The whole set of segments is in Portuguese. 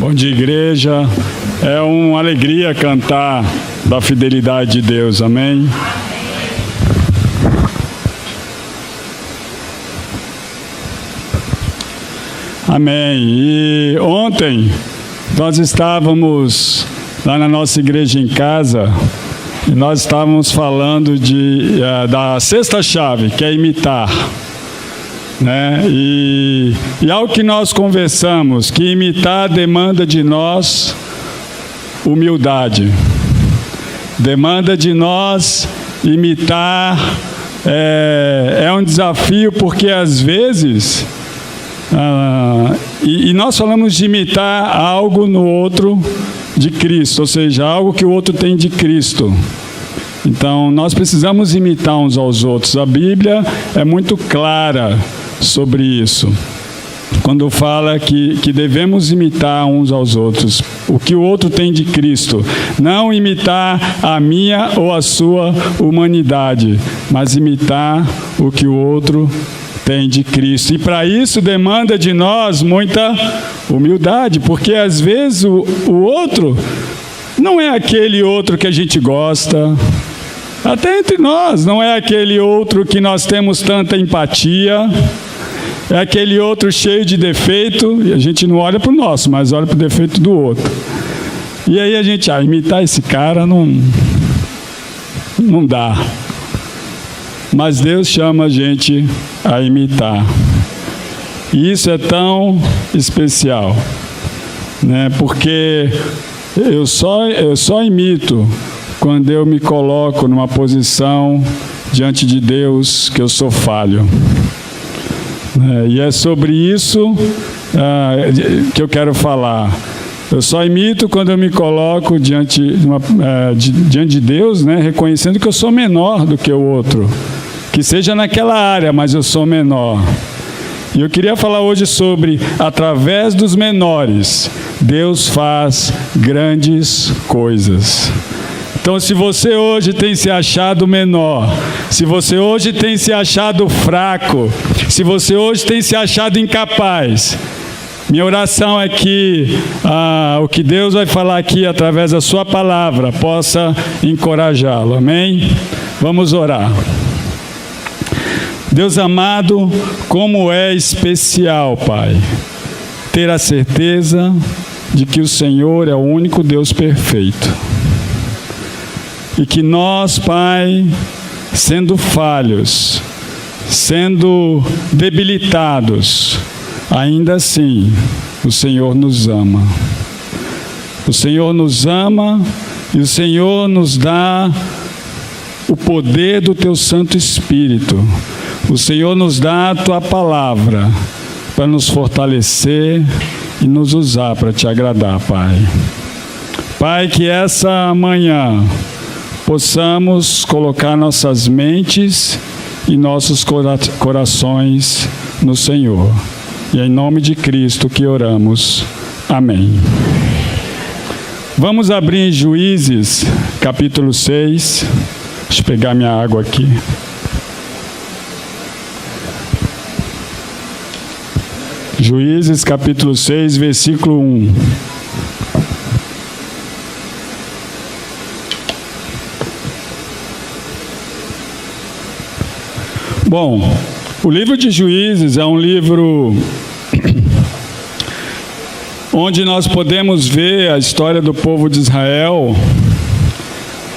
Bom dia, igreja. É uma alegria cantar da fidelidade de Deus, amém? Amém. E ontem nós estávamos lá na nossa igreja em casa e nós estávamos falando da sexta chave, que é imitar. Né? E algo que nós conversamos, que imitar demanda de nós humildade, demanda de nós imitar, é um desafio, porque às vezes, e nós falamos de imitar algo no outro de Cristo, ou seja, algo que o outro tem de Cristo. Então, nós precisamos imitar uns aos outros. A Bíblia é muito clara sobre isso, quando fala que devemos imitar uns aos outros, o que o outro tem de Cristo, não imitar a minha ou a sua humanidade, mas imitar o que o outro tem de Cristo. E para isso demanda de nós muita humildade, porque às vezes o outro não é aquele outro que a gente gosta, até entre nós, não é aquele outro que nós temos tanta empatia, é aquele outro cheio de defeito, e a gente não olha para o nosso, mas olha para o defeito do outro. E aí a gente, imitar esse cara não dá. Mas Deus chama a gente a imitar. E isso é tão especial, né? Porque eu só imito quando eu me coloco numa posição diante de Deus que eu sou falho. E é sobre isso que eu quero falar. Eu só imito quando eu me coloco diante de Deus, né, reconhecendo que eu sou menor do que o outro. Que seja naquela área, mas eu sou menor. E eu queria falar hoje sobre, através dos menores, Deus faz grandes coisas. Então, se você hoje tem se achado menor, se você hoje tem se achado fraco, se você hoje tem se achado incapaz, minha oração é que o que Deus vai falar aqui através da sua palavra possa encorajá-lo, amém? Vamos orar. Deus amado, como é especial, Pai, ter a certeza de que o Senhor é o único Deus perfeito. E que nós, Pai, sendo falhos, sendo debilitados, ainda assim, o Senhor nos ama. O Senhor nos ama e o Senhor nos dá o poder do Teu Santo Espírito. O Senhor nos dá a Tua palavra para nos fortalecer e nos usar para Te agradar, Pai. Pai, que essa manhã possamos colocar nossas mentes e nossos corações no Senhor. E é em nome de Cristo que oramos. Amém. Vamos abrir em Juízes, capítulo 6. Deixa eu pegar minha água aqui. Juízes, capítulo 6, versículo 1. Bom, o livro de Juízes é um livro onde nós podemos ver a história do povo de Israel,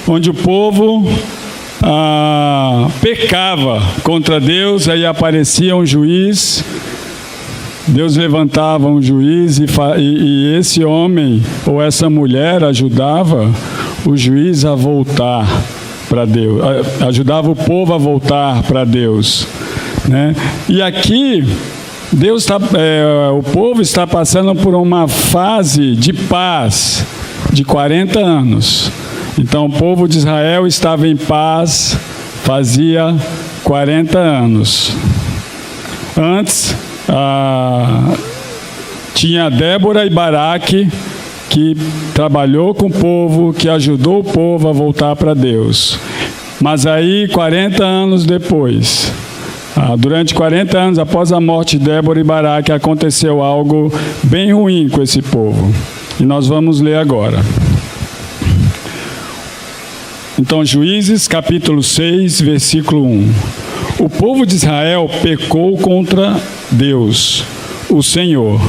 onde o povo pecava contra Deus, aí aparecia um juiz, Deus levantava um juiz e esse homem ou essa mulher ajudava o juiz a voltar para Deus, ajudava o povo a voltar para Deus, né? E aqui o povo está passando por uma fase de paz de 40 anos. Então o povo de Israel estava em paz fazia 40 anos. Antes tinha Débora e Baraque, que trabalhou com o povo, que ajudou o povo a voltar para Deus. Mas aí, 40 anos depois, durante 40 anos após a morte de Débora e Baraque, aconteceu algo bem ruim com esse povo. E nós vamos ler agora. Então, Juízes, capítulo 6, versículo 1. O povo de Israel pecou contra Deus, o Senhor,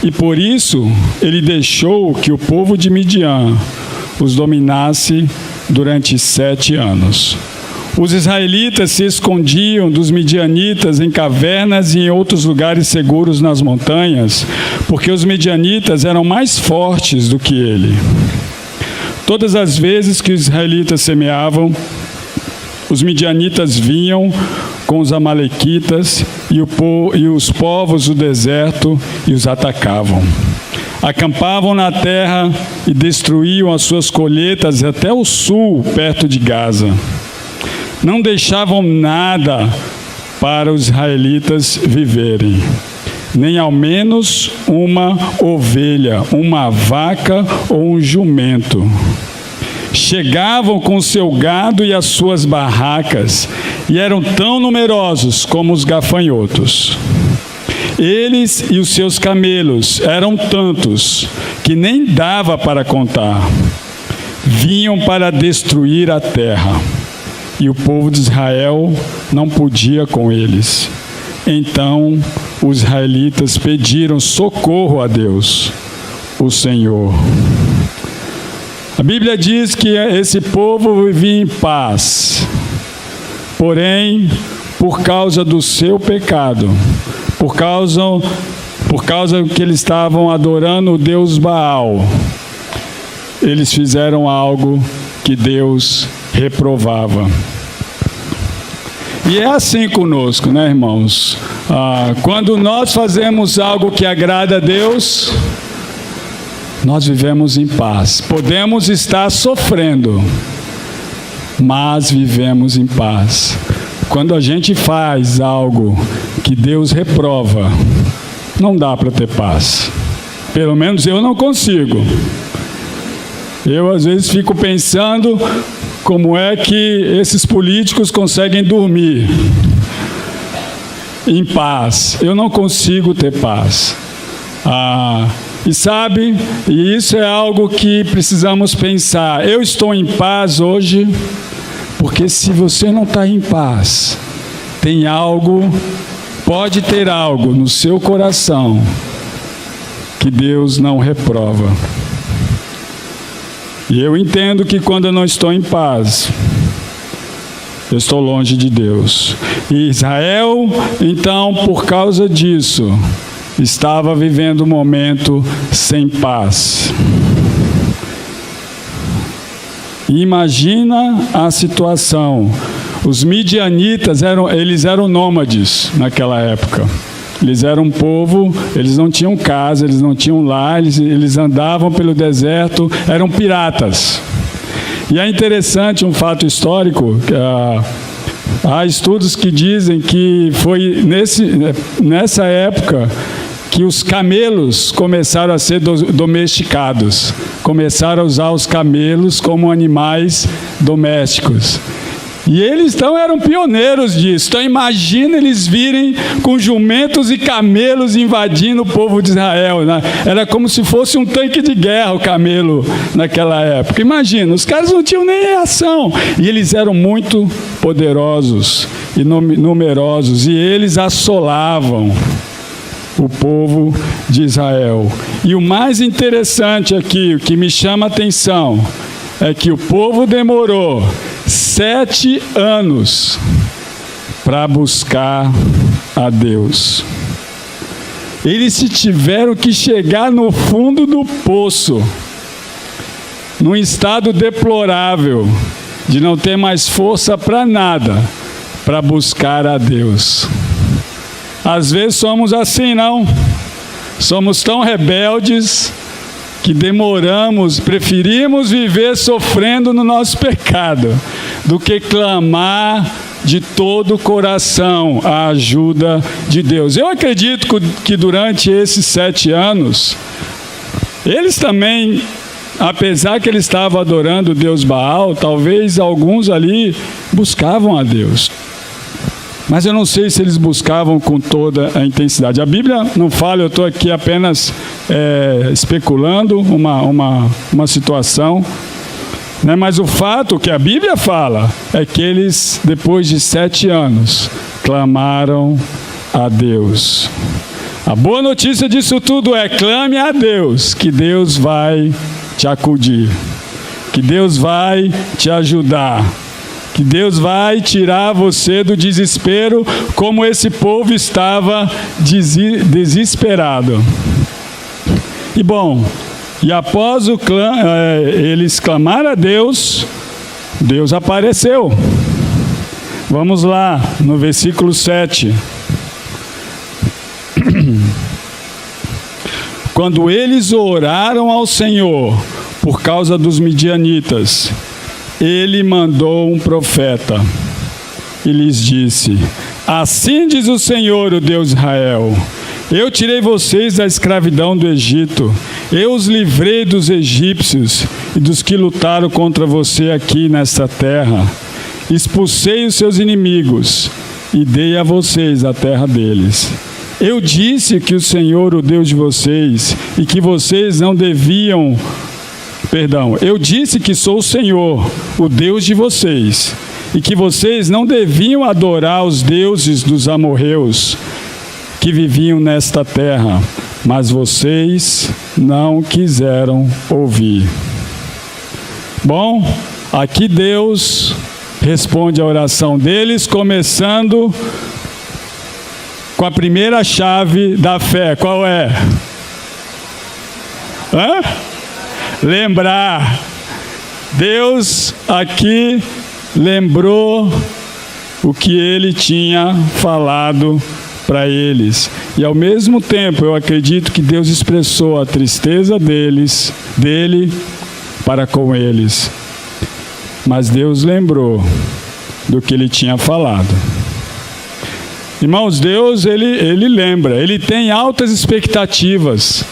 e por isso ele deixou que o povo de Midian os dominasse durante 7 anos. Os israelitas se escondiam dos midianitas em cavernas e em outros lugares seguros nas montanhas, porque os midianitas eram mais fortes do que ele. Todas as vezes que os israelitas semeavam, os midianitas vinham com os amalequitas e os povos do deserto e os atacavam. Acampavam na terra e destruíam as suas colheitas até o sul, perto de Gaza. Não deixavam nada para os israelitas viverem, nem ao menos uma ovelha, uma vaca ou um jumento. Chegavam com seu gado e as suas barracas, e eram tão numerosos como os gafanhotos. Eles e os seus camelos eram tantos que nem dava para contar. Vinham para destruir a terra, e o povo de Israel não podia com eles. Então os israelitas pediram socorro a Deus, o Senhor. A Bíblia diz que esse povo vivia em paz, porém, por causa do seu pecado, por causa que eles estavam adorando o Deus Baal, eles fizeram algo que Deus reprovava. E é assim conosco, né, irmãos? Quando nós fazemos algo que agrada a Deus, nós vivemos em paz. Podemos estar sofrendo, mas vivemos em paz. Quando a gente faz algo que Deus reprova, não dá para ter paz. Pelo menos eu não consigo. Eu às vezes fico pensando como é que esses políticos conseguem dormir em paz. Eu não consigo ter paz. E sabe, e isso é algo que precisamos pensar. Eu estou em paz hoje, porque se você não está em paz, tem algo, pode ter algo no seu coração que Deus não reprova. E eu entendo que quando eu não estou em paz, eu estou longe de Deus. E Israel, então, por causa disso, estava vivendo um momento sem paz. Imagina a situação. Os midianitas eram nômades naquela época. Eles eram um povo, eles não tinham casa, eles não tinham lar, eles andavam pelo deserto, eram piratas. E é interessante um fato histórico, há estudos que dizem que foi nessa época que os camelos começaram a ser domesticados, começaram a usar os camelos como animais domésticos. E eles então eram pioneiros disso. Então imagina eles virem com jumentos e camelos invadindo o povo de Israel, né? Era como se fosse um tanque de guerra o camelo naquela época. Imagina, os caras não tinham nem reação. E eles eram muito poderosos e numerosos. E eles assolavam o povo de Israel. E o mais interessante aqui, o que me chama a atenção, é que o povo demorou 7 anos para buscar a Deus. Eles tiveram que chegar no fundo do poço, num estado deplorável, de não ter mais força para nada, para buscar a Deus. Às vezes somos assim, não? Somos tão rebeldes que preferimos viver sofrendo no nosso pecado, do que clamar de todo o coração a ajuda de Deus. Eu acredito que durante esses 7 anos, eles também, apesar que eles estavam adorando o Deus Baal, talvez alguns ali buscavam a Deus. Mas eu não sei se eles buscavam com toda a intensidade. A Bíblia não fala, eu estou aqui apenas especulando uma situação, né? Mas o fato que a Bíblia fala é que eles, depois de 7 anos, clamaram a Deus. A boa notícia disso tudo é: clame a Deus, que Deus vai te acudir, que Deus vai te ajudar, que Deus vai tirar você do desespero, como esse povo estava desesperado. E bom, e após eles clamaram a Deus, Deus apareceu. Vamos lá, no versículo 7. Quando eles oraram ao Senhor por causa dos midianitas, Ele mandou um profeta e lhes disse: assim diz o Senhor, o Deus de Israel: eu tirei vocês da escravidão do Egito, eu os livrei dos egípcios e dos que lutaram contra você aqui nesta terra. Expulsei os seus inimigos e dei a vocês a terra deles. Eu disse que o Senhor, o Deus de vocês, e que vocês não deviam... eu disse que sou o Senhor, o Deus de vocês, e que vocês não deviam adorar os deuses dos amorreus que viviam nesta terra, mas vocês não quiseram ouvir. Bom, aqui Deus responde a oração deles, começando com a primeira chave da fé. Qual é? Lembrar. Deus aqui lembrou o que Ele tinha falado para eles. E ao mesmo tempo, eu acredito que Deus expressou a tristeza dele para com eles. Mas Deus lembrou do que Ele tinha falado. Irmãos, Deus, Ele lembra. Ele tem altas expectativas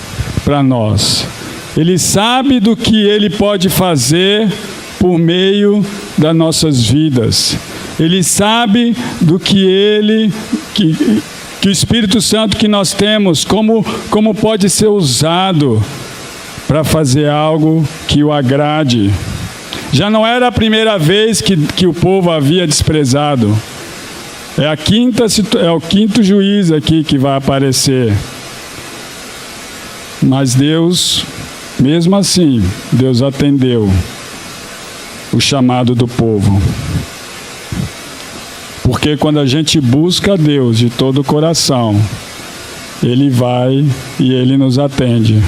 para nós. Ele sabe do que Ele pode fazer por meio das nossas vidas. Ele sabe do que que o Espírito Santo que nós temos, como pode ser usado para fazer algo que o agrade. Já não era a primeira vez que o povo havia desprezado. É o quinto juiz aqui que vai aparecer. Mas Deus, mesmo assim, Deus atendeu o chamado do povo. Porque quando a gente busca a Deus de todo o coração, Ele vai e Ele nos atende.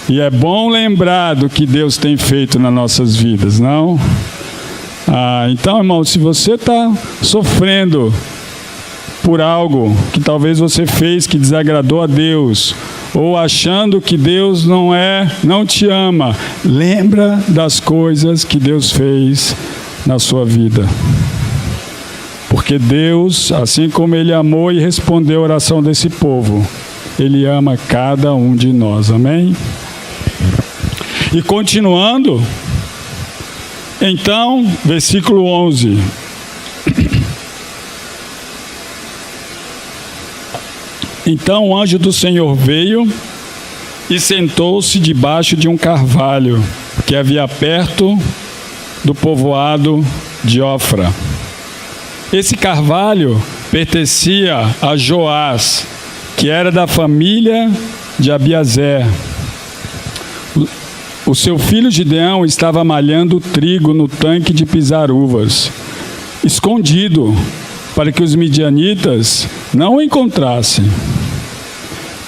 E é bom lembrar do que Deus tem feito nas nossas vidas, não? Então, irmão, se você está sofrendo por algo que talvez você fez que desagradou a Deus, ou achando que Deus não te ama, lembra das coisas que Deus fez na sua vida. Porque Deus, assim como Ele amou e respondeu a oração desse povo, Ele ama cada um de nós, amém? E continuando, então, versículo 11. Então o anjo do Senhor veio e sentou-se debaixo de um carvalho que havia perto do povoado de Ofra. Esse carvalho pertencia a Joás, que era da família de Abiazer. O seu filho Gideão estava malhando trigo no tanque de pisar uvas, escondido, para que os midianitas não o encontrassem.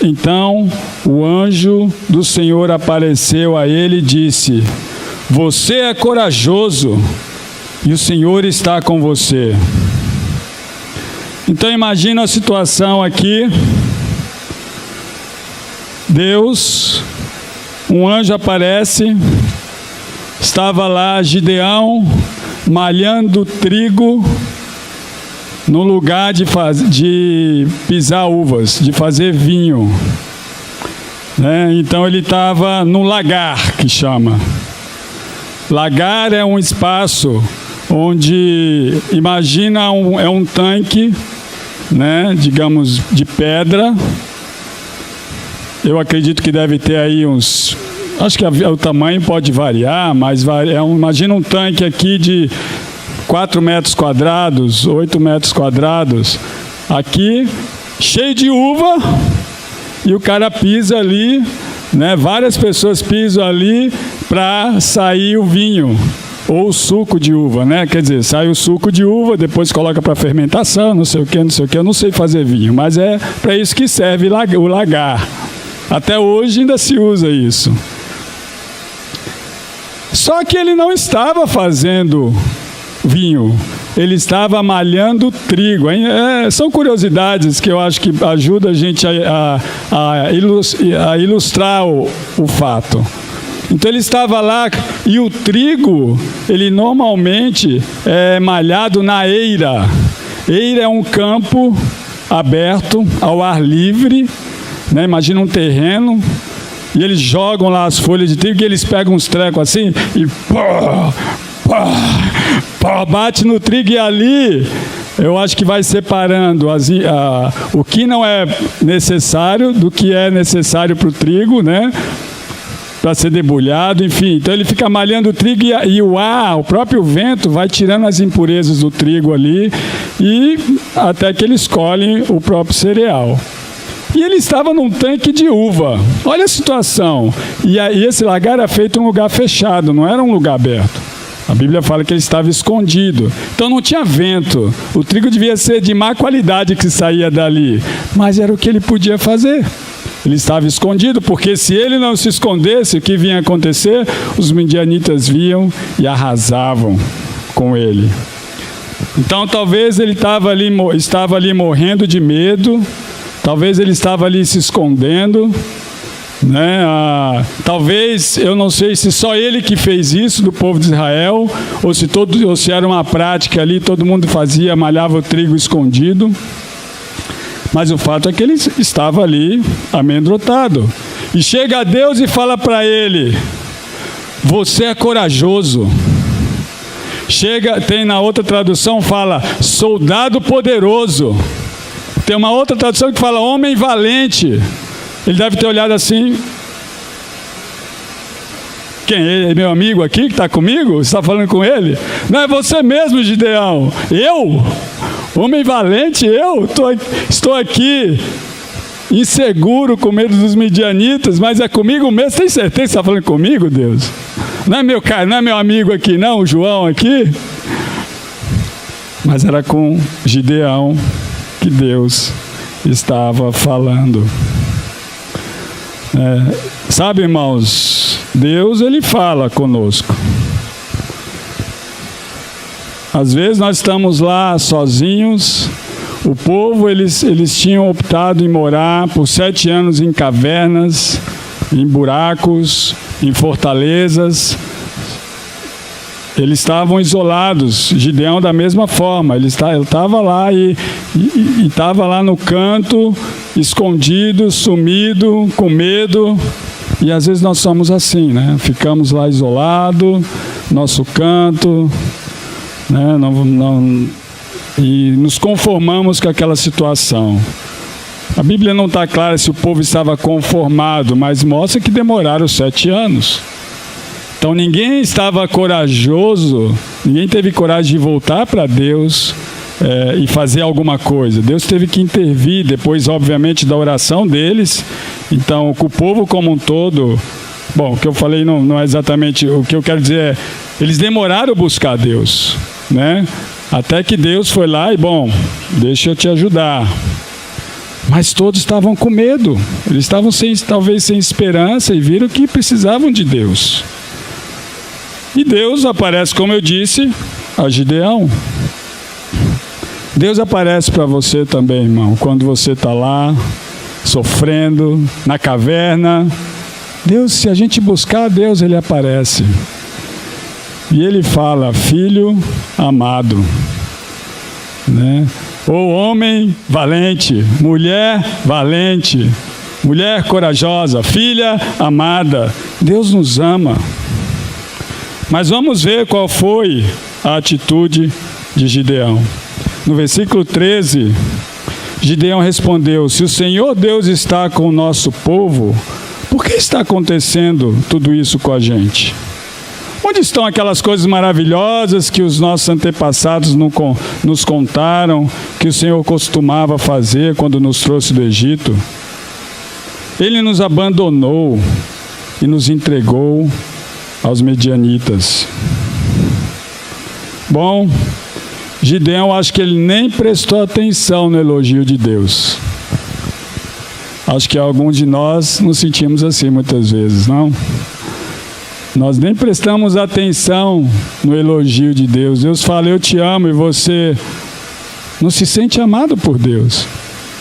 Então o anjo do Senhor apareceu a ele e disse: você é corajoso e o Senhor está com você. Então imagina a situação aqui. Deus, um anjo aparece, estava lá Gideão malhando trigo no lugar de pisar uvas, de fazer vinho, né? Então ele estava no lagar, que chama. Lagar é um espaço onde, imagina, é um tanque, né, digamos, de pedra. Eu acredito que deve ter aí uns... Acho que o tamanho pode variar, mas imagina um tanque aqui de 4 metros quadrados, 8 metros quadrados, aqui, cheio de uva, e o cara pisa ali, né? Várias pessoas pisam ali para sair o vinho, ou o suco de uva, né? Quer dizer, sai o suco de uva, depois coloca para fermentação, não sei o que, eu não sei fazer vinho, mas é para isso que serve o lagar. Até hoje ainda se usa isso. Só que ele não estava fazendo vinho, ele estava malhando trigo. São curiosidades que eu acho que ajudam a gente a ilustrar o fato. Então ele estava lá, e o trigo, ele normalmente é malhado na eira. Eira é um campo aberto, ao ar livre, né? Imagina um terreno, e eles jogam lá as folhas de trigo, e eles pegam uns trecos assim, e bate no trigo, e ali eu acho que vai separando o que não é necessário do que é necessário para o trigo, né? Para ser debulhado, enfim. Então ele fica malhando o trigo, e o ar, o próprio vento, vai tirando as impurezas do trigo ali, e até que eles colhem o próprio cereal. E ele estava num tanque de uva. Olha a situação. E esse lagar era feito em um lugar fechado, não era um lugar aberto. A Bíblia fala que ele estava escondido. Então não tinha vento. O trigo devia ser de má qualidade que saía dali. Mas era o que ele podia fazer. Ele estava escondido, porque se ele não se escondesse, o que vinha acontecer? Os midianitas vinham e arrasavam com ele. Então talvez ele estava ali morrendo de medo. Talvez ele estava ali se escondendo, né? Talvez, eu não sei se só ele que fez isso do povo de Israel, ou se era uma prática ali, todo mundo fazia, malhava o trigo escondido. Mas o fato é que ele estava ali amedrontado. E chega a Deus e fala para ele: você é corajoso. Tem na outra tradução, fala soldado poderoso. Tem uma outra tradução que fala homem valente. Ele deve ter olhado assim. Quem? Ele é meu amigo aqui que está comigo? Você está falando com ele? Não, é você mesmo, Gideão. Eu? Homem valente? Eu? Estou aqui inseguro, com medo dos midianitas, mas é comigo mesmo. Tem certeza que você está falando comigo, Deus? Não é meu amigo aqui, não, o João aqui? Mas era com Gideão que Deus estava falando. Sabe, irmãos, Deus, ele fala conosco. Às vezes nós estamos lá sozinhos. O povo, eles tinham optado em morar por 7 anos em cavernas, em buracos, em fortalezas. Eles estavam isolados. Gideão da mesma forma. Ele estava lá e estava lá no canto, escondido, sumido, com medo. E às vezes nós somos assim, né? Ficamos lá isolados, nosso canto, né? E nos conformamos com aquela situação. A Bíblia não está clara se o povo estava conformado, mas mostra que demoraram 7 anos. Então ninguém estava corajoso, ninguém teve coragem de voltar para Deus e fazer alguma coisa. Deus teve que intervir, depois obviamente da oração deles. Então com o povo como um todo, bom, o que eu falei não é exatamente, o que eu quero dizer é, eles demoraram a buscar Deus, né? Até que Deus foi lá e, bom, deixa eu te ajudar. Mas todos estavam com medo, eles estavam talvez sem esperança e viram que precisavam de Deus. E Deus aparece, como eu disse, a Gideão. Deus aparece para você também, irmão, quando você está lá, sofrendo, na caverna. Deus, se a gente buscar Deus, Ele aparece. E Ele fala, filho amado, né? Ou homem valente, mulher corajosa, filha amada. Deus nos ama. Mas vamos ver qual foi a atitude de Gideão. No versículo 13, Gideão respondeu: se o Senhor Deus está com o nosso povo, por que está acontecendo tudo isso com a gente? Onde estão aquelas coisas maravilhosas que os nossos antepassados nos contaram, que o Senhor costumava fazer quando nos trouxe do Egito? Ele nos abandonou e nos entregou aos medianitas. Bom, Gideão, acho que ele nem prestou atenção no elogio de Deus. Acho que alguns de nós nos sentimos assim muitas vezes, não? Nós nem prestamos atenção no elogio de Deus. Deus fala, eu te amo, e você não se sente amado por Deus.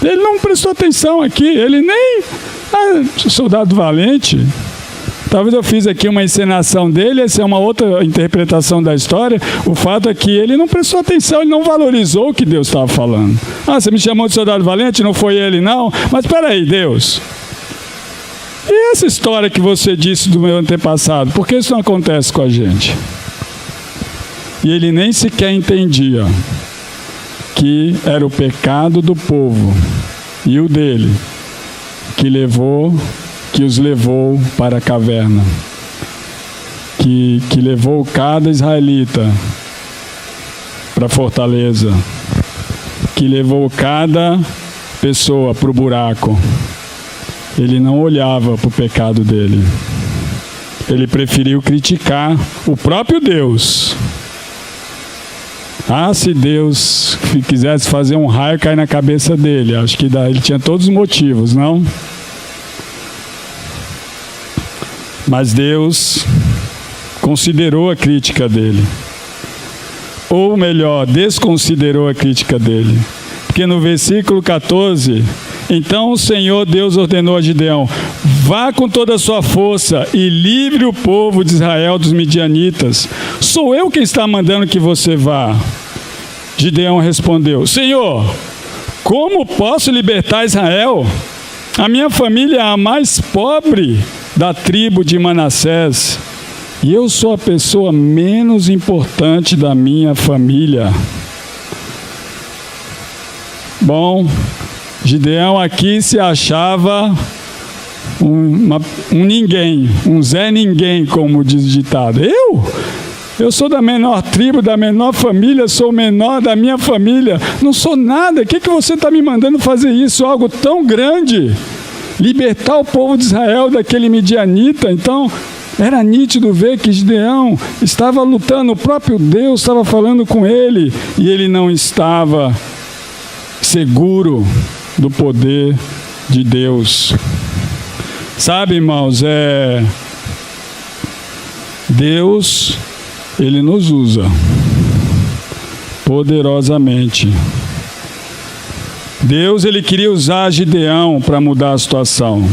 Ele não prestou atenção aqui, ele nem... soldado valente. Talvez eu fiz aqui uma encenação dele, essa é uma outra interpretação da história. O fato é que ele não prestou atenção, ele não valorizou o que Deus estava falando. Você me chamou de soldado valente, não foi ele não? Mas espera aí, Deus. E essa história que você disse do meu antepassado, por que isso não acontece com a gente? E ele nem sequer entendia que era o pecado do povo e o dele que os levou para a caverna, que levou cada israelita para a fortaleza, que levou cada pessoa para o buraco. Ele não olhava para o pecado dele. Ele preferiu criticar o próprio Deus. Se Deus quisesse fazer um raio cair na cabeça dele, acho que ele tinha todos os motivos, não? Mas Deus considerou a crítica dele. Ou melhor, desconsiderou a crítica dele. Porque no versículo 14... então o Senhor Deus ordenou a Gideão: vá com toda a sua força e livre o povo de Israel dos midianitas. Sou eu quem está mandando que você vá. Gideão respondeu: Senhor, como posso libertar Israel? A minha família é a mais pobre da tribo de Manassés, e eu sou a pessoa menos importante da minha família. Bom, Gideão aqui se achava um ninguém, um Zé Ninguém, como diz o ditado. Eu sou da menor tribo, da menor família, sou o menor da minha família, não sou nada. O que você está me mandando fazer isso? Algo tão grande, libertar o povo de Israel daquele midianita. Então, era nítido ver que Gideão estava lutando, o próprio Deus estava falando com ele, e ele não estava seguro do poder de Deus. Sabe, irmãos, Deus, Ele nos usa poderosamente. Deus, Ele queria usar Gideão para mudar a situação.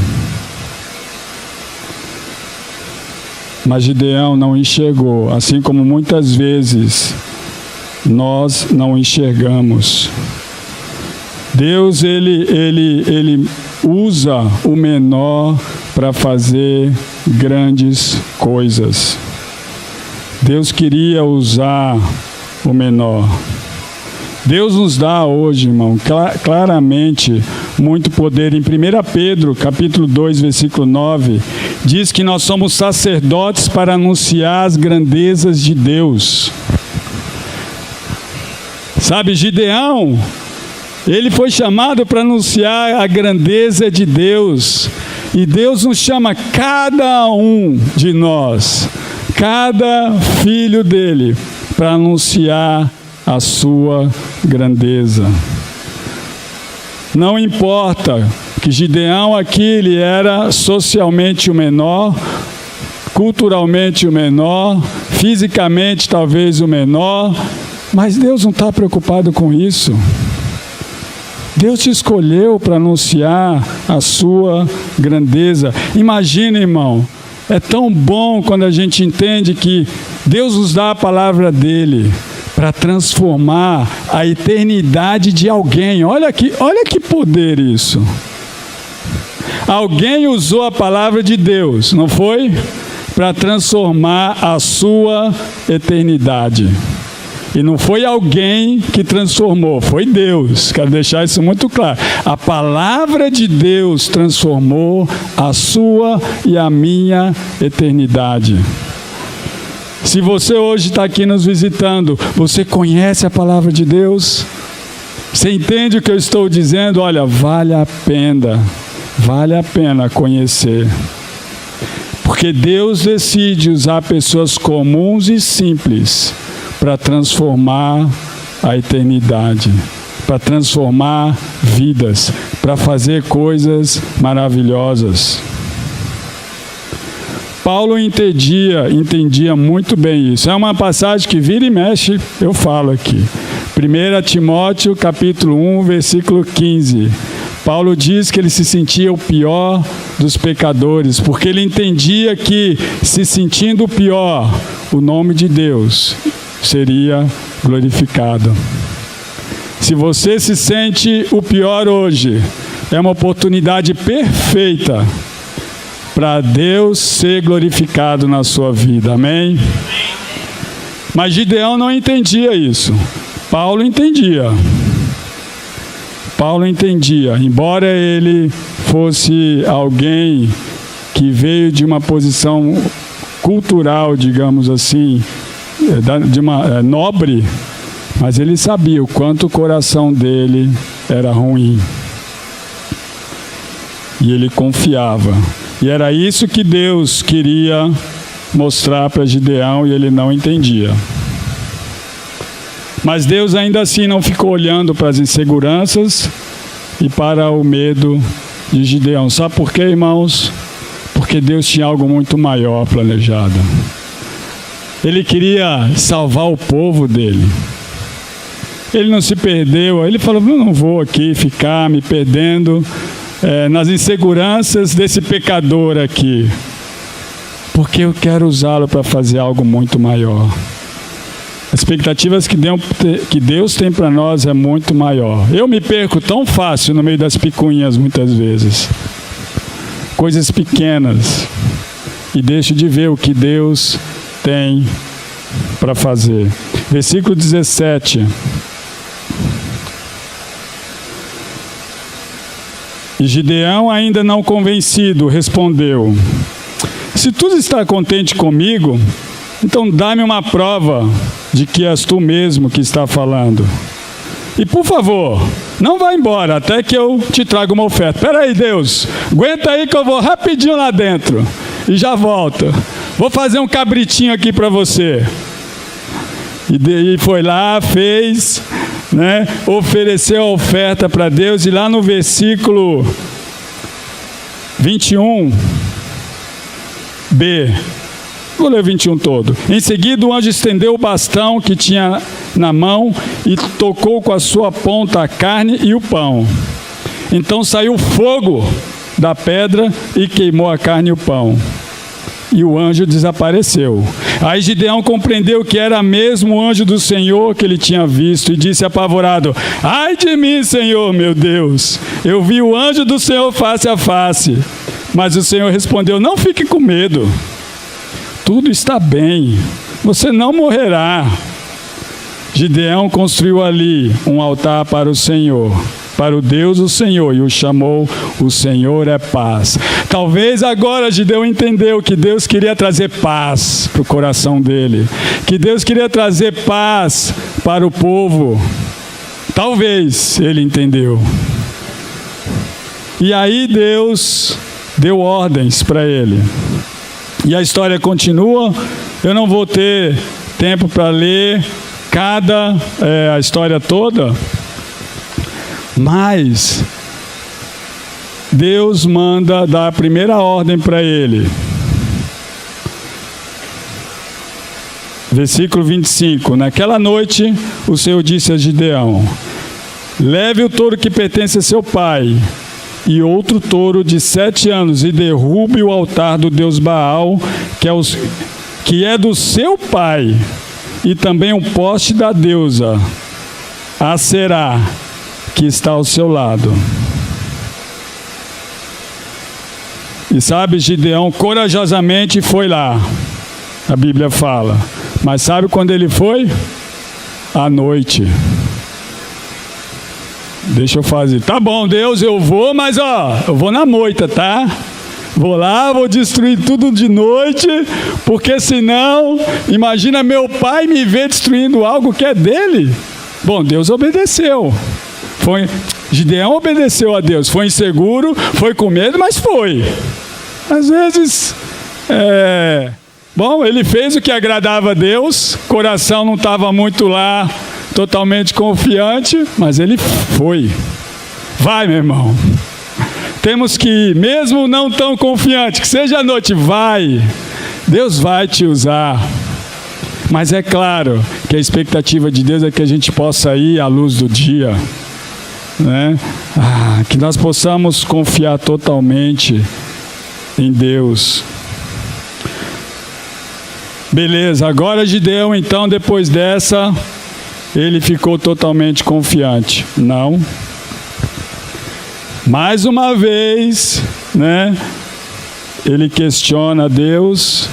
Mas Gideão não enxergou, assim como muitas vezes nós não enxergamos. Deus, ele usa o menor para fazer grandes coisas. Deus queria usar o menor. Deus nos dá hoje, irmão, claramente muito poder. Em 1 Pedro, capítulo 2, versículo 9, diz que nós somos sacerdotes para anunciar as grandezas de Deus. Sabe, Gideão, ele foi chamado para anunciar a grandeza de Deus. E Deus nos chama, cada um de nós, cada filho dele, para anunciar a sua grandeza. Não importa que Gideão aqui, ele era socialmente o menor, culturalmente o menor, fisicamente talvez o menor, mas Deus não está preocupado com isso. Deus te escolheu para anunciar a sua grandeza. Imagina, irmão, é tão bom quando a gente entende que Deus nos dá a palavra dele para transformar a eternidade de alguém. Olha que poder isso. Alguém usou a palavra de Deus, não foi? Para transformar a sua eternidade. E não foi alguém que transformou, foi Deus. Quero deixar isso muito claro. A palavra de Deus transformou a sua e a minha eternidade. Se você hoje está aqui nos visitando, você conhece a palavra de Deus? Você entende o que eu estou dizendo? Olha, vale a pena conhecer. Porque Deus decide usar pessoas comuns e simples para transformar a eternidade, para transformar vidas, para fazer coisas maravilhosas. Paulo entendia muito bem isso. É uma passagem que vira e mexe, eu falo aqui. 1 Timóteo, capítulo 1, versículo 15. Paulo diz que ele se sentia o pior dos pecadores, porque ele entendia que, se sentindo o pior, o nome de Deus seria glorificado. Se você se sente o pior hoje, é uma oportunidade perfeita para Deus ser glorificado na sua vida. Amém? Mas Gideão não entendia isso. Paulo entendia. Embora ele fosse alguém que veio de uma posição cultural, digamos assim, de uma nobre, mas ele sabia o quanto o coração dele era ruim. E ele confiava. E era isso que Deus queria mostrar para Gideão, e ele não entendia. Mas Deus ainda assim não ficou olhando para as inseguranças e para o medo de Gideão. Sabe por quê, irmãos? Porque Deus tinha algo muito maior planejado. Ele queria salvar o povo dele. Ele não se perdeu. Ele falou, não vou aqui ficar me perdendo nas inseguranças desse pecador aqui, porque eu quero usá-lo para fazer algo muito maior. As expectativas que Deus tem para nós é muito maior. Eu me perco tão fácil no meio das picuinhas muitas vezes. Coisas pequenas. E deixo de ver o que Deus tem para fazer. Versículo 17. E Gideão, ainda não convencido, respondeu: se tu está contente comigo, então dá-me uma prova de que és tu mesmo que está falando. E por favor, não vá embora até que eu te traga uma oferta. Espera aí, Deus, aguenta aí que eu vou rapidinho lá dentro e já volto. Vou fazer um cabritinho aqui para você. E foi lá, fez, ofereceu a oferta para Deus. E lá no versículo 21b, vou ler o 21 todo. Em seguida o anjo estendeu o bastão que tinha na mão e tocou com a sua ponta a carne e o pão. Então saiu fogo da pedra e queimou a carne e o pão. E o anjo desapareceu. Aí Gideão compreendeu que era mesmo o anjo do Senhor que ele tinha visto e disse apavorado: ai de mim, Senhor, meu Deus, eu vi o anjo do Senhor face a face. Mas o Senhor respondeu: não fique com medo, tudo está bem, você não morrerá. Gideão construiu ali um altar para o Senhor, para o Deus o Senhor, e o chamou O Senhor é Paz. Talvez agora Gideão entendeu que Deus queria trazer paz para o coração dele, que Deus queria trazer paz para o povo. Talvez ele entendeu. E aí Deus deu ordens para ele. E a história continua. Eu não vou ter tempo para ler a história toda, mas Deus manda dar a primeira ordem para ele. Versículo 25. Naquela noite o Senhor disse a Gideão: leve o touro que pertence a seu pai e outro touro de 7 anos e derrube o altar do deus Baal, que é do seu pai, e também o poste da deusa Aserá, que está ao seu lado. E sabe, Gideão corajosamente foi lá, a Bíblia fala. Mas sabe quando ele foi? à noite. Deixa eu fazer. Tá bom, Deus, eu vou, mas eu vou na moita, tá? Vou lá, vou destruir tudo de noite, porque senão, imagina meu pai me ver destruindo algo que é dele. Bom, Deus obedeceu. Gideão obedeceu a Deus. Foi inseguro, foi com medo, mas foi. Às vezes, bom, ele fez o que agradava a Deus, coração não estava muito lá, totalmente confiante, mas ele foi. Vai, meu irmão. Temos que ir, mesmo não tão confiante, que seja à noite, vai. Deus vai te usar. Mas é claro que a expectativa de Deus é que a gente possa ir à luz do dia, né? Que nós possamos confiar totalmente em Deus. Beleza, agora Gideão, então, depois dessa, ele ficou totalmente confiante. Não. Mais uma vez, né? Ele questiona Deus.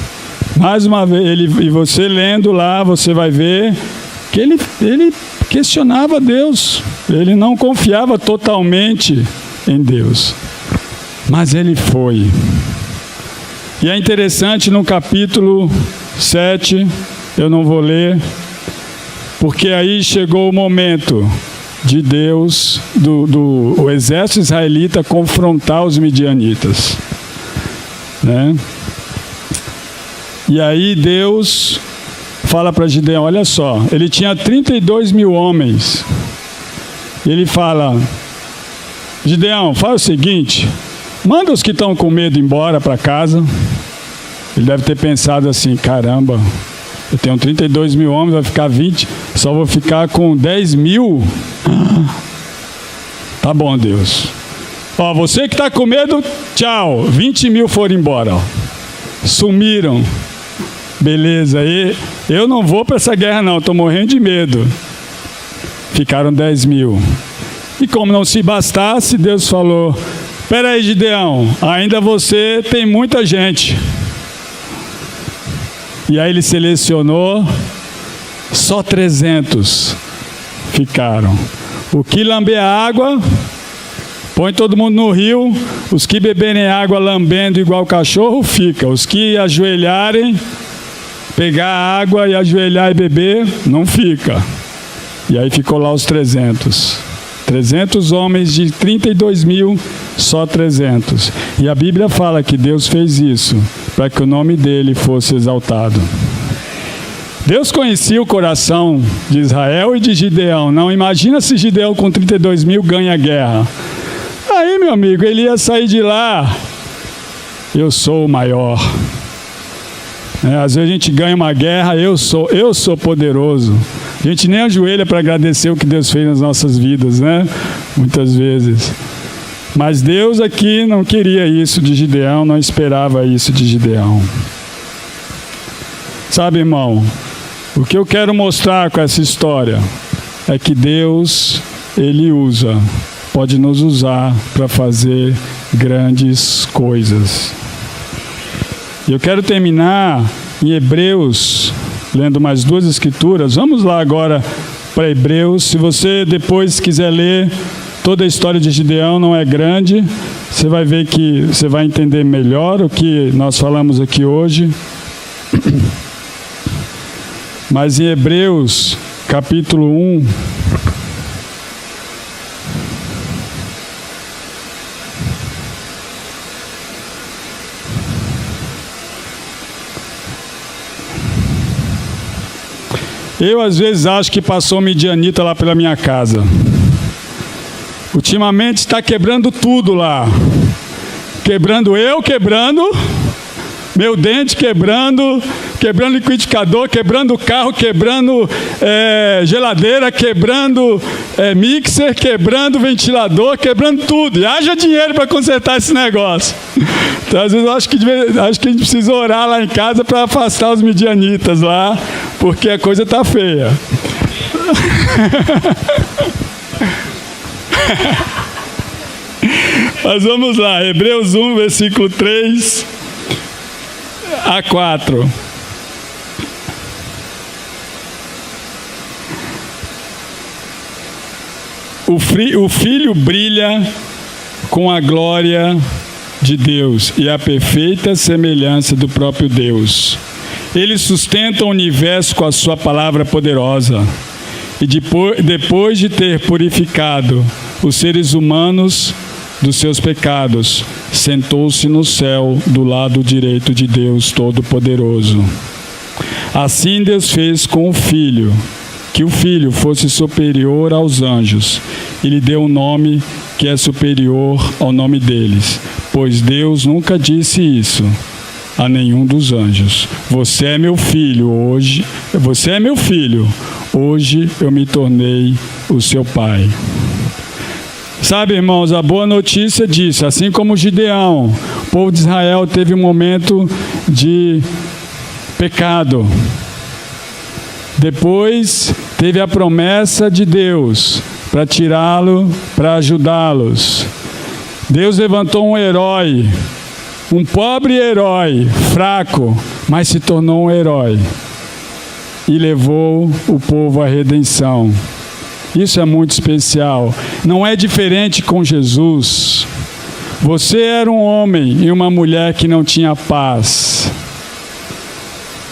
Mais uma vez, e você lendo lá, você vai ver que ele questionava Deus. Ele não confiava totalmente em Deus. Mas ele foi. E é interessante no capítulo 7, eu não vou ler, porque aí chegou o momento de Deus, o exército israelita confrontar os midianitas, né? E aí Deus fala para Gideão, olha só, ele tinha 32 mil homens. E ele fala, Gideão, faz o seguinte, manda os que estão com medo embora para casa. Ele deve ter pensado assim, caramba, eu tenho 32 mil homens, vai ficar 20, só vou ficar com 10 mil. Tá bom, Deus. Ó, você que está com medo, tchau. 20 mil foram embora, ó. Sumiram. Beleza, aí eu não vou para essa guerra não, estou morrendo de medo. Ficaram 10 mil. E como não se bastasse, Deus falou, espera aí, Gideão, ainda você tem muita gente. E aí ele selecionou, só 300 ficaram. O que lamber a água, põe todo mundo no rio. Os que beberem água lambendo igual cachorro, fica. Os que ajoelharem, pegar a água e ajoelhar e beber, não fica. E aí ficou lá os 300. 300 homens de 32 mil, só 300. E a Bíblia fala que Deus fez isso para que o nome dele fosse exaltado. Deus conhecia o coração de Israel e de Gideão. Não imagina se Gideão com 32 mil ganha a guerra. Aí, meu amigo, ele ia sair de lá. Eu sou o maior. Às vezes a gente ganha uma guerra, eu sou poderoso. A gente nem ajoelha para agradecer o que Deus fez nas nossas vidas, né? Muitas vezes. Mas Deus aqui não queria isso de Gideão, não esperava isso de Gideão. Sabe, irmão, o que eu quero mostrar com essa história é que Deus, Ele pode nos usar para fazer grandes coisas. Eu quero terminar em Hebreus, lendo mais duas escrituras. Vamos lá agora para Hebreus. Se você depois quiser ler toda a história de Gideão, não é grande. Você vai ver que você vai entender melhor o que nós falamos aqui hoje. Mas em Hebreus, capítulo 1, eu às vezes acho que passou midianita lá pela minha casa. Ultimamente está quebrando tudo lá. Quebrando meu dente quebrando liquidificador, quebrando carro, quebrando geladeira, quebrando mixer, quebrando ventilador, quebrando tudo. E haja dinheiro para consertar esse negócio. Então, às vezes eu acho que a gente precisa orar lá em casa para afastar os midianitas lá, porque a coisa está feia. Mas vamos lá, Hebreus 1, versículo 3 a 4. O Filho brilha com a glória de Deus e a perfeita semelhança do próprio Deus. Ele sustenta o universo com a sua palavra poderosa. E depois de ter purificado os seres humanos dos seus pecados, sentou-se no céu do lado direito de Deus Todo-Poderoso. Assim Deus fez com o Filho, que o Filho fosse superior aos anjos, e lhe deu um nome que é superior ao nome deles, pois Deus nunca disse isso a nenhum dos anjos. Você é meu filho, hoje eu me tornei o seu pai. Sabe, irmãos, a boa notícia disso, assim como Gideão, o povo de Israel teve um momento de pecado. Depois teve a promessa de Deus para tirá-lo, para ajudá-los. Deus levantou um herói, um pobre herói, fraco, mas se tornou um herói e levou o povo à redenção. Isso é muito especial. Não é diferente com Jesus. Você era um homem e uma mulher que não tinha paz.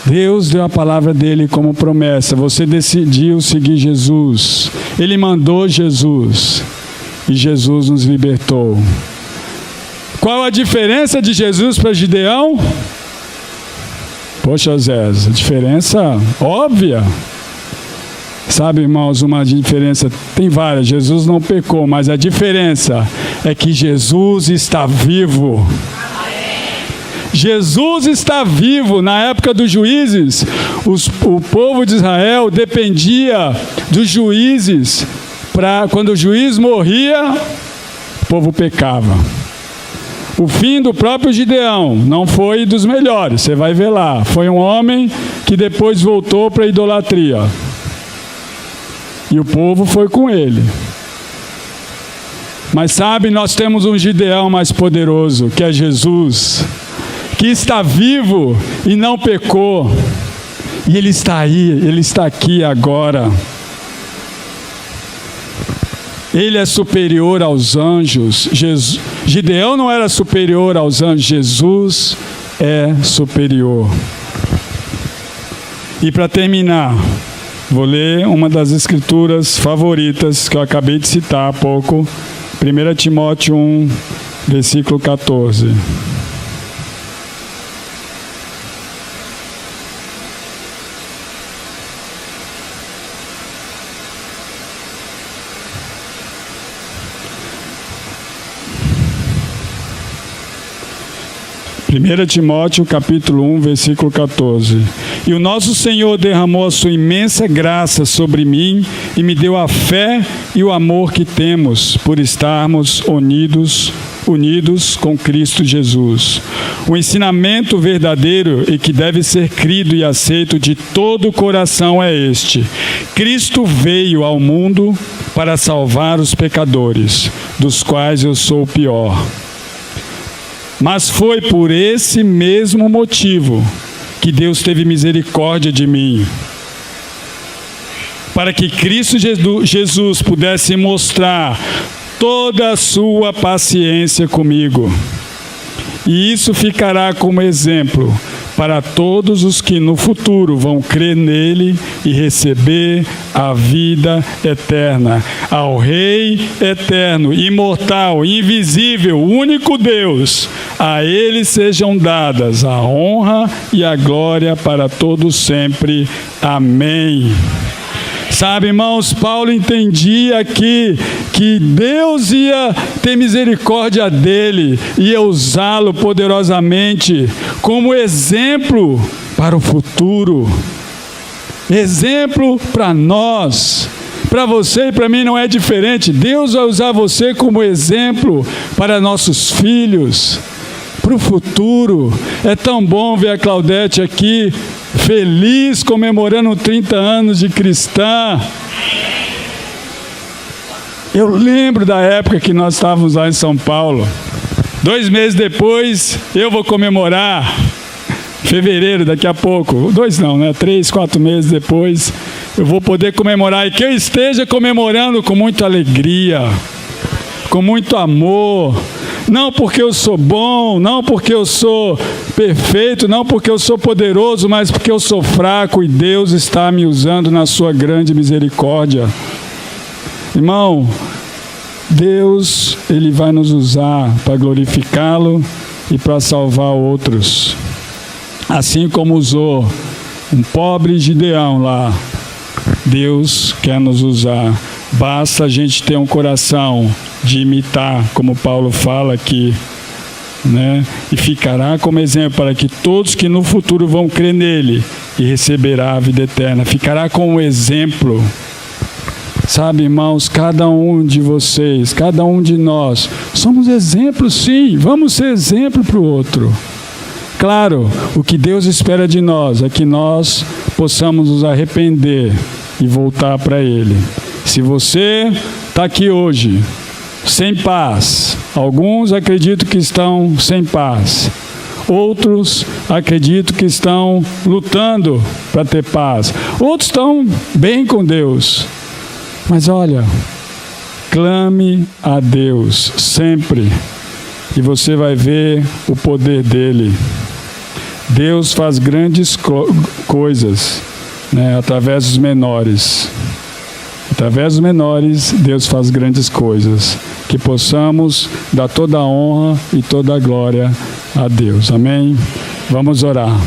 Deus deu a palavra dele como promessa. Você decidiu seguir Jesus. Ele mandou Jesus. E Jesus nos libertou. Qual a diferença de Jesus para Gideão? Poxa, Zé, a diferença óbvia. Sabe, irmãos, uma diferença, tem várias. Jesus não pecou, mas a diferença é que Jesus está vivo. Jesus está vivo. Na época dos juízes, o povo de Israel dependia dos juízes. Quando o juiz morria, o povo pecava. O fim do próprio Gideão não foi dos melhores, você vai ver lá. Foi um homem que depois voltou para a idolatria. E o povo foi com ele. Mas sabe, nós temos um Gideão mais poderoso, que é Jesus, que está vivo e não pecou. E ele está aí, ele está aqui agora. Ele é superior aos anjos. Gideão não era superior aos anjos, Jesus é superior. E para terminar, vou ler uma das escrituras favoritas que eu acabei de citar há pouco, 1 Timóteo 1, versículo 14. Primeira Timóteo, capítulo 1, versículo 14. E o nosso Senhor derramou a sua imensa graça sobre mim e me deu a fé e o amor que temos por estarmos unidos com Cristo Jesus. O ensinamento verdadeiro e que deve ser crido e aceito de todo o coração é este: Cristo veio ao mundo para salvar os pecadores, dos quais eu sou o pior. Mas foi por esse mesmo motivo que Deus teve misericórdia de mim, para que Cristo Jesus pudesse mostrar toda a sua paciência comigo. E isso ficará como exemplo para todos os que no futuro vão crer nele e receber a vida eterna. Ao Rei eterno, imortal, invisível, único Deus, a ele sejam dadas a honra e a glória para todos sempre. Amém. Sabe, irmãos, Paulo entendia que Deus ia ter misericórdia dele, ia usá-lo poderosamente como exemplo para o futuro, exemplo para nós. Para você e para mim não é diferente. Deus vai usar você como exemplo para nossos filhos, para o futuro. É tão bom ver a Claudete aqui, feliz, comemorando 30 anos de cristã. Eu lembro da época que nós estávamos lá em São Paulo. 2 meses depois, eu vou comemorar. Fevereiro, daqui a pouco. 2 não, né? 3, 4 meses depois, eu vou poder comemorar, e que eu esteja comemorando com muita alegria, com muito amor, não porque eu sou bom, não porque eu sou perfeito, não porque eu sou poderoso, mas porque eu sou fraco e Deus está me usando na sua grande misericórdia. Irmão, Deus, Ele vai nos usar para glorificá-lo e para salvar outros. Assim como usou um pobre Gideão lá, Deus quer nos usar. Basta a gente ter um coração de imitar, como Paulo fala aqui, né? E ficará como exemplo para que todos que no futuro vão crer nele e receberá a vida eterna. Ficará como exemplo. Sabe, irmãos, cada um de vocês, cada um de nós, somos exemplos, sim. Vamos ser exemplo para o outro. Claro, o que Deus espera de nós é que nós possamos nos arrepender e voltar para Ele. Se você está aqui hoje sem paz, alguns acreditam que estão sem paz, outros acreditam que estão lutando para ter paz, outros estão bem com Deus. Mas olha, clame a Deus sempre e você vai ver o poder dele. Deus faz grandes coisas, né, através dos menores. Através dos menores, Deus faz grandes coisas. Que possamos dar toda a honra e toda a glória a Deus. Amém? Vamos orar.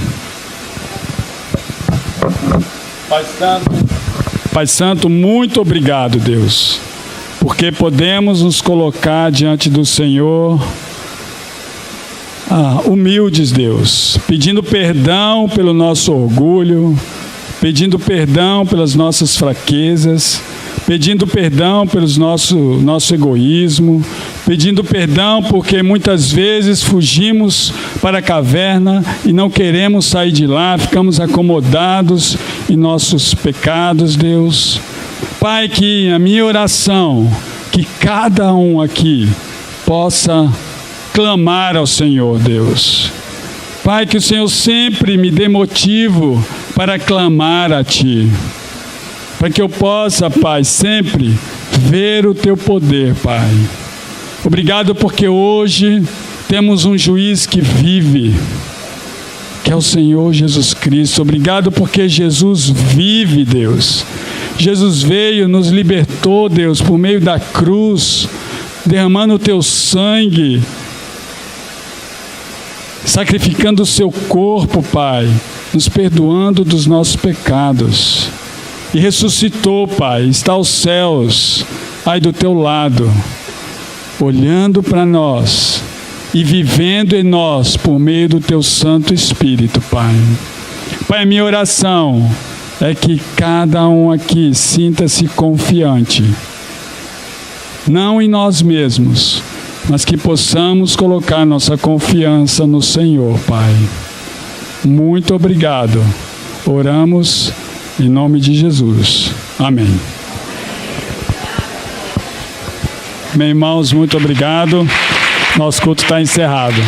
Pai Santo, muito obrigado, Deus, porque podemos nos colocar diante do Senhor humildes, Deus, pedindo perdão pelo nosso orgulho, pedindo perdão pelas nossas fraquezas, pedindo perdão pelo nosso egoísmo, pedindo perdão porque muitas vezes fugimos para a caverna e não queremos sair de lá, ficamos acomodados em nossos pecados, Deus. Pai, que a minha oração, que cada um aqui possa clamar ao Senhor, Deus. Pai, que o Senhor sempre me dê motivo para clamar a Ti, para que eu possa, Pai, sempre ver o Teu poder, Pai. Obrigado porque hoje temos um juiz que vive, que é o Senhor Jesus Cristo. Obrigado porque Jesus vive, Deus. Jesus veio, nos libertou, Deus, por meio da cruz, derramando o Teu sangue, sacrificando o Seu corpo, Pai, nos perdoando dos nossos pecados. E ressuscitou, Pai, está aos céus, aí do Teu lado, olhando para nós e vivendo em nós por meio do Teu Santo Espírito, Pai. Pai, a minha oração é que cada um aqui sinta-se confiante, não em nós mesmos, mas que possamos colocar nossa confiança no Senhor, Pai. Muito obrigado. Oramos em nome de Jesus. Amém. Meus irmãos, muito obrigado. Nosso culto está encerrado.